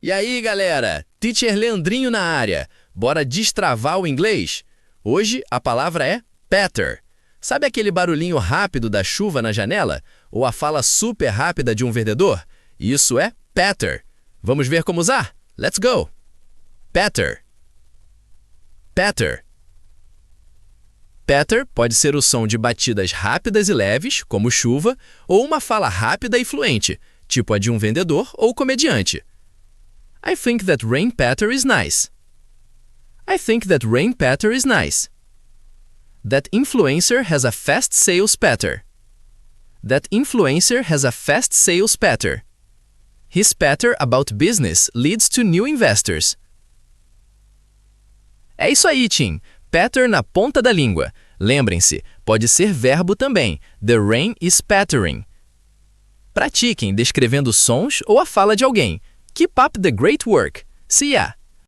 E aí, galera? Teacher Leandrinho na área. Bora destravar o inglês? Hoje a palavra é patter. Sabe aquele barulhinho rápido da chuva na janela? Ou a fala super rápida de um vendedor? Isso é patter. Vamos ver como usar? Let's go! Patter. Patter. Patter pode ser o som de batidas rápidas e leves, como chuva, ou uma fala rápida e fluente, tipo a de um vendedor ou comediante. I think that rain patter is nice. I think that rain patter is nice. That influencer has a fast sales patter. That influencer has a fast sales patter. His patter about business leads to new investors. É isso aí, team! Patter na ponta da língua. Lembrem-se, pode ser verbo também. The rain is pattering. Pratiquem descrevendo sons ou a fala de alguém. Keep up the great work. See ya!